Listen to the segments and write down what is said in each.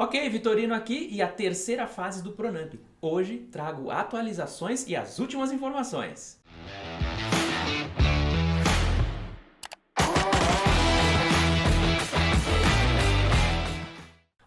Ok, Vitorino aqui e a terceira fase do Pronamp. Hoje trago atualizações e as últimas informações.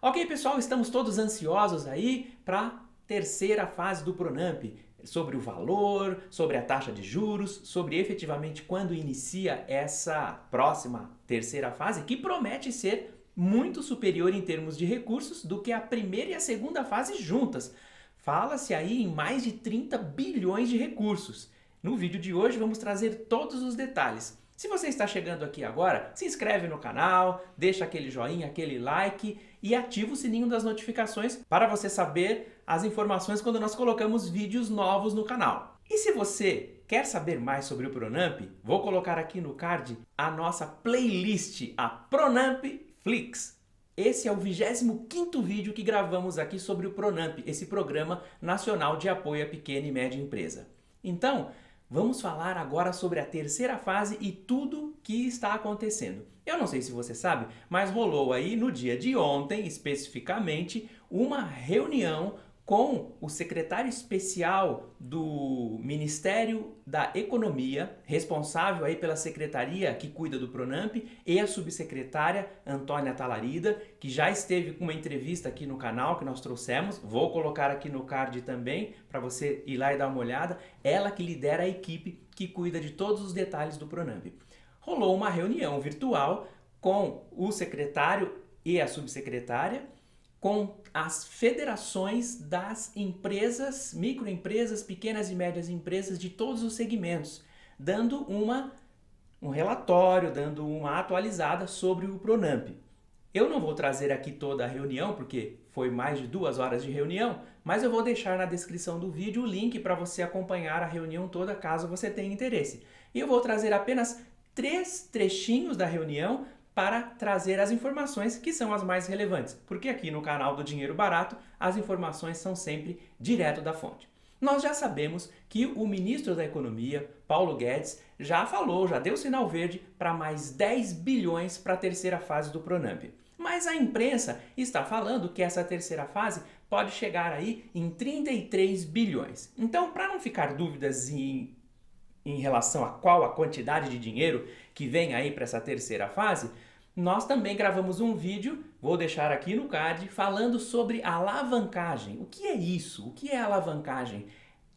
Ok, pessoal, estamos todos ansiosos aí para a terceira fase do Pronamp. Sobre o valor, sobre a taxa de juros, sobre efetivamente quando inicia essa próxima terceira fase, que promete ser muito superior em termos de recursos do que a primeira e a segunda fase juntas. Fala-se aí em mais de 30 bilhões de recursos. No vídeo de hoje vamos trazer todos os detalhes. Se você está chegando aqui agora, se inscreve no canal, deixa aquele joinha, aquele like e ativa o sininho das notificações para você saber as informações quando nós colocamos vídeos novos no canal. E se você quer saber mais sobre o Pronamp, vou colocar aqui no card a nossa playlist, a Pronamp Flix. Esse é o 25º vídeo que gravamos aqui sobre o Pronamp, esse Programa Nacional de Apoio à Pequena e Média Empresa. Então, vamos falar agora sobre a terceira fase e tudo que está acontecendo. Eu não sei se você sabe, mas rolou aí no dia de ontem, especificamente, uma reunião com o secretário especial do Ministério da Economia, responsável aí pela secretaria que cuida do Pronamp, e a subsecretária Antônia Talarida, que já esteve com uma entrevista aqui no canal que nós trouxemos. Vou colocar aqui no card também para você ir lá e dar uma olhada. Ela que lidera a equipe que cuida de todos os detalhes do Pronamp. Rolou uma reunião virtual com o secretário e a subsecretária, com as federações das empresas, microempresas, pequenas e médias empresas de todos os segmentos, dando um relatório, dando uma atualizada sobre o Pronamp. Eu não vou trazer aqui toda a reunião, porque foi mais de 2 horas de reunião, mas eu vou deixar na descrição do vídeo o link para você acompanhar a reunião toda, caso você tenha interesse. E eu vou trazer apenas 3 trechinhos da reunião para trazer as informações que são as mais relevantes, porque aqui no canal do Dinheiro Barato as informações são sempre direto da fonte. Nós já sabemos que o ministro da Economia, Paulo Guedes, já falou, já deu sinal verde para mais 10 bilhões para a terceira fase do Pronamp. Mas a imprensa está falando que essa terceira fase pode chegar aí em 33 bilhões. Então, para não ficar dúvidas em relação a qual a quantidade de dinheiro que vem aí para essa terceira fase, nós também gravamos um vídeo, vou deixar aqui no card, falando sobre alavancagem. O que é isso? O que é alavancagem?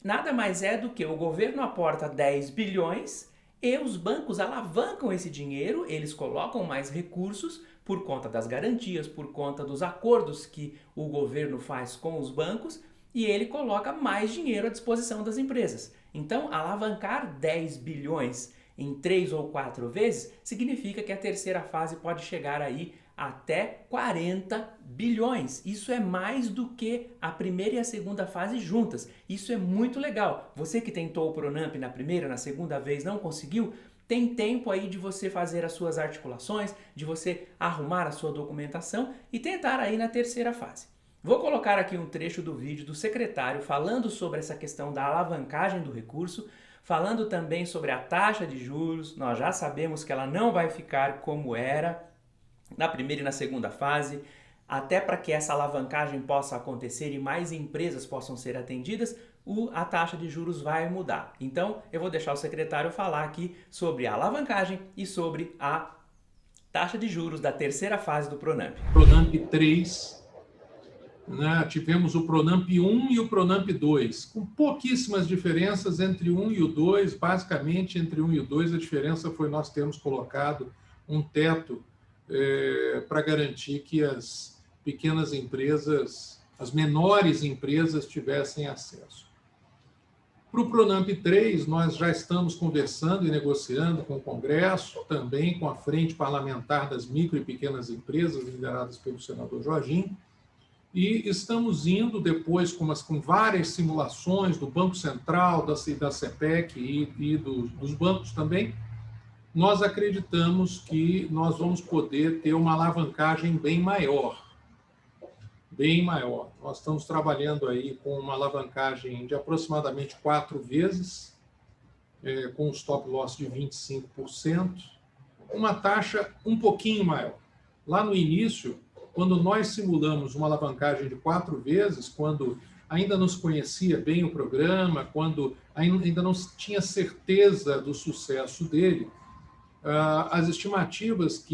Nada mais é do que o governo aporta 10 bilhões e os bancos alavancam esse dinheiro, eles colocam mais recursos por conta das garantias, por conta dos acordos que o governo faz com os bancos, e ele coloca mais dinheiro à disposição das empresas. Então, alavancar 10 bilhões em 3 ou 4 vezes significa que a terceira fase pode chegar aí até 40 bilhões. Isso é mais do que a primeira e a segunda fase juntas. Isso é muito legal. Você que tentou o Pronamp na primeira, na segunda vez não conseguiu, tem tempo aí de você fazer as suas articulações, de você arrumar a sua documentação e tentar aí na terceira fase. Vou colocar aqui um trecho do vídeo do secretário falando sobre essa questão da alavancagem do recurso, falando também sobre a taxa de juros. Nós já sabemos que ela não vai ficar como era na primeira e na segunda fase, até para que essa alavancagem possa acontecer e mais empresas possam ser atendidas, a taxa de juros vai mudar. Então, eu vou deixar o secretário falar aqui sobre a alavancagem e sobre a taxa de juros da terceira fase do Pronamp. Pronamp 3, né? Tivemos o Pronamp 1 e o Pronamp 2, com pouquíssimas diferenças entre o 1 e o 2. Basicamente, entre o 1 e o 2, a diferença foi nós termos colocado um teto para garantir que as pequenas empresas, as menores empresas, tivessem acesso. Para o Pronamp 3, nós já estamos conversando e negociando com o Congresso, também com a Frente Parlamentar das Micro e Pequenas Empresas, lideradas pelo senador Jorginho, e estamos indo depois com várias simulações do Banco Central, da CPEC e dos bancos também. Nós acreditamos que nós vamos poder ter uma alavancagem bem maior. Bem maior. Nós estamos trabalhando aí com uma alavancagem de aproximadamente 4 vezes, com um stop loss de 25%, uma taxa um pouquinho maior. Lá no início, quando nós simulamos uma alavancagem de 4 vezes, quando ainda não se conhecia bem o programa, quando ainda não se tinha certeza do sucesso dele, as estimativas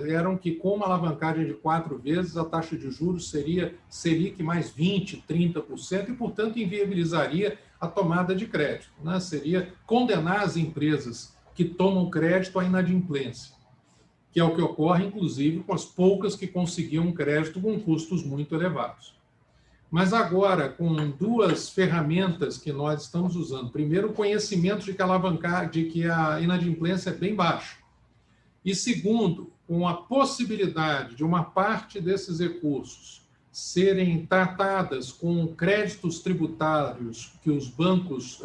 eram que com uma alavancagem de 4 vezes a taxa de juros seria Selic mais 20%, 30% e, portanto, inviabilizaria a tomada de crédito, né? Seria condenar as empresas que tomam crédito à inadimplência, que é o que ocorre, inclusive, com as poucas que conseguiam crédito com custos muito elevados. Mas agora, com 2 ferramentas que nós estamos usando, primeiro, o conhecimento de que a inadimplência é bem baixa, e segundo, com a possibilidade de uma parte desses recursos serem tratadas com créditos tributários que os bancos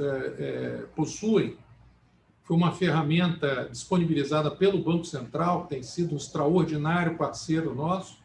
possuem, foi uma ferramenta disponibilizada pelo Banco Central, que tem sido um extraordinário parceiro nosso.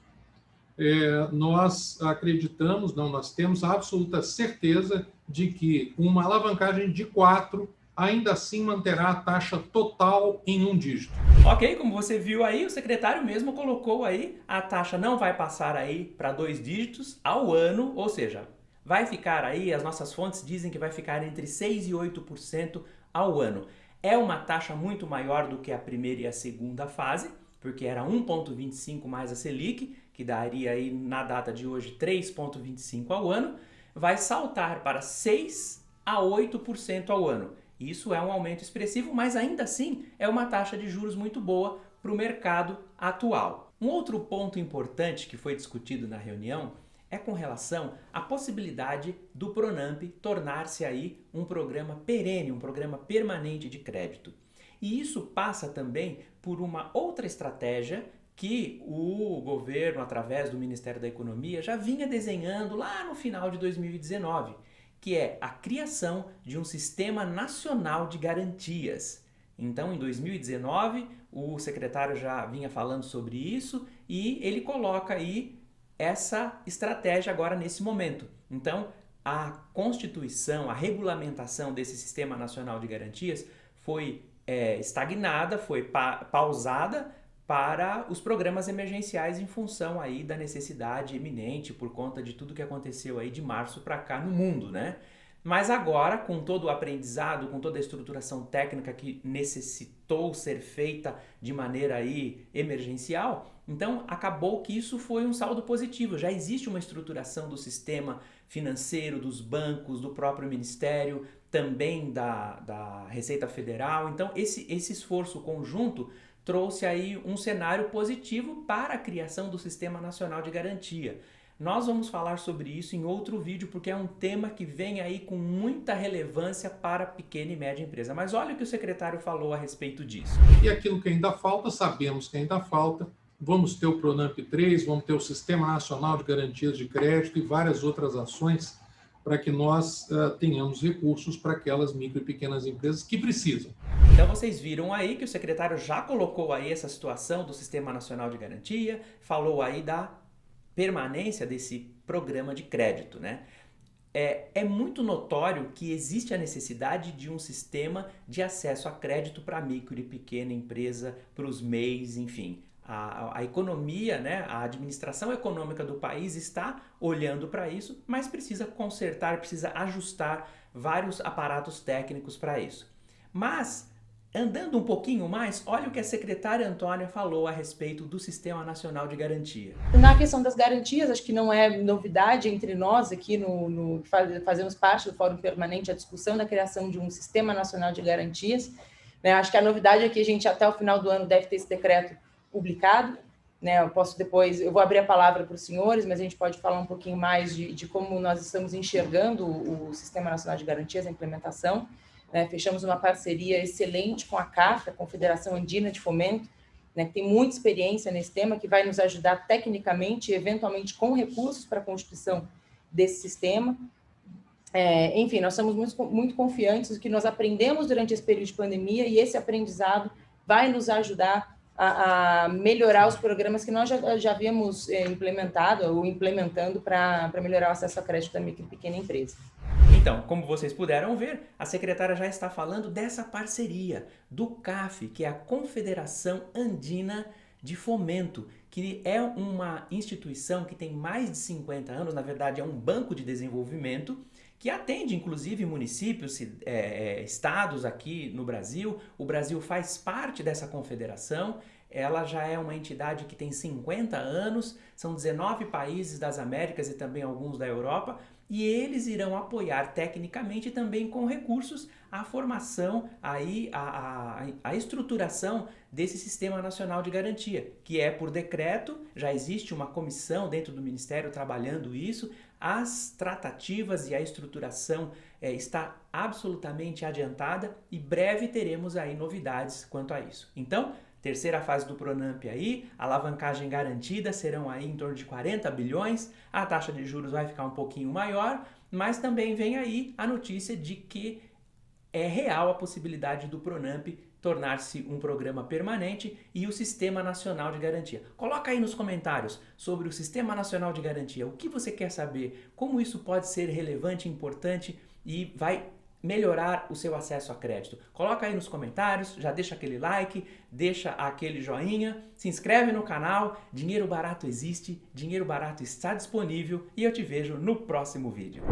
Nós acreditamos, não, nós temos a absoluta certeza de que uma alavancagem de 4 ainda assim manterá a taxa total em 1 dígito. Ok, como você viu aí, o secretário mesmo colocou aí, a taxa não vai passar aí para 2 dígitos ao ano, ou seja, vai ficar aí, as nossas fontes dizem que vai ficar entre 6% e 8% ao ano. É uma taxa muito maior do que a primeira e a segunda fase, porque era 1,25 mais a Selic, que daria aí na data de hoje 3,25 ao ano, vai saltar para 6% a 8% ao ano. Isso é um aumento expressivo, mas ainda assim é uma taxa de juros muito boa para o mercado atual. Um outro ponto importante que foi discutido na reunião é com relação à possibilidade do Pronamp tornar-se aí um programa perene, um programa permanente de crédito. E isso passa também por uma outra estratégia que o governo, através do Ministério da Economia, já vinha desenhando lá no final de 2019, que é a criação de um Sistema Nacional de Garantias. Então, em 2019, o secretário já vinha falando sobre isso e ele coloca aí essa estratégia agora nesse momento. Então, a constituição, a regulamentação desse Sistema Nacional de Garantias foi estagnada, foi pausada para os programas emergenciais em função aí da necessidade iminente por conta de tudo que aconteceu aí de março para cá no mundo, né? Mas agora, com todo o aprendizado, com toda a estruturação técnica que necessitou ser feita de maneira aí emergencial, então acabou que isso foi um saldo positivo. Já existe uma estruturação do sistema financeiro, dos bancos, do próprio Ministério, também da Receita Federal. Então esse esforço conjunto trouxe aí um cenário positivo para a criação do Sistema Nacional de Garantia. Nós vamos falar sobre isso em outro vídeo, porque é um tema que vem aí com muita relevância para a pequena e média empresa. Mas olha o que o secretário falou a respeito disso. E aquilo que ainda falta, sabemos que ainda falta, vamos ter o Pronamp 3, vamos ter o Sistema Nacional de Garantias de Crédito e várias outras ações para que nós tenhamos recursos para aquelas micro e pequenas empresas que precisam. Então vocês viram aí que o secretário já colocou aí essa situação do Sistema Nacional de Garantia, falou aí da permanência desse programa de crédito, né? É muito notório que existe a necessidade de um sistema de acesso a crédito para micro e pequena empresa, para os MEIs, enfim. A economia, né, a administração econômica do país está olhando para isso, mas precisa consertar, precisa ajustar vários aparatos técnicos para isso. Mas, andando um pouquinho mais, olha o que a secretária Antônia falou a respeito do Sistema Nacional de Garantia. Na questão das garantias, acho que não é novidade entre nós aqui fazemos parte do Fórum Permanente a discussão da criação de um Sistema Nacional de Garantias. Né? Acho que a novidade é que a gente até o final do ano deve ter esse decreto publicado, né? Eu vou abrir a palavra para os senhores, mas a gente pode falar um pouquinho mais de como nós estamos enxergando o Sistema Nacional de Garantias, a implementação. Né? Fechamos uma parceria excelente com a CAF, a Confederação Andina de Fomento, né? Que tem muita experiência nesse tema, que vai nos ajudar tecnicamente e eventualmente com recursos para a constituição desse sistema. Enfim, nós estamos muito confiantes do que nós aprendemos durante esse período de pandemia e esse aprendizado vai nos ajudar a melhorar os programas que nós já havíamos implementado ou implementando para melhorar o acesso a crédito da micro e pequena empresa. Então, como vocês puderam ver, a secretária já está falando dessa parceria do CAF, que é a Confederação Andina de Fomento, que é uma instituição que tem mais de 50 anos, na verdade é um banco de desenvolvimento, que atende inclusive municípios, estados aqui no Brasil. O Brasil faz parte dessa confederação, ela já é uma entidade que tem 50 anos, são 19 países das Américas e também alguns da Europa, e eles irão apoiar tecnicamente e também com recursos a formação, a estruturação desse Sistema Nacional de Garantia, que é por decreto, já existe uma comissão dentro do Ministério trabalhando isso, as tratativas e a estruturação está absolutamente adiantada e breve teremos aí novidades quanto a isso. Então, terceira fase do Pronamp aí, alavancagem garantida, serão aí em torno de 40 bilhões, a taxa de juros vai ficar um pouquinho maior, mas também vem aí a notícia de que é real a possibilidade do Pronamp tornar-se um programa permanente e o Sistema Nacional de Garantia. Coloca aí nos comentários sobre o Sistema Nacional de Garantia, o que você quer saber, como isso pode ser relevante, importante e vai melhorar o seu acesso a crédito. Coloca aí nos comentários, já deixa aquele like, deixa aquele joinha, se inscreve no canal. Dinheiro barato existe, dinheiro barato está disponível e eu te vejo no próximo vídeo.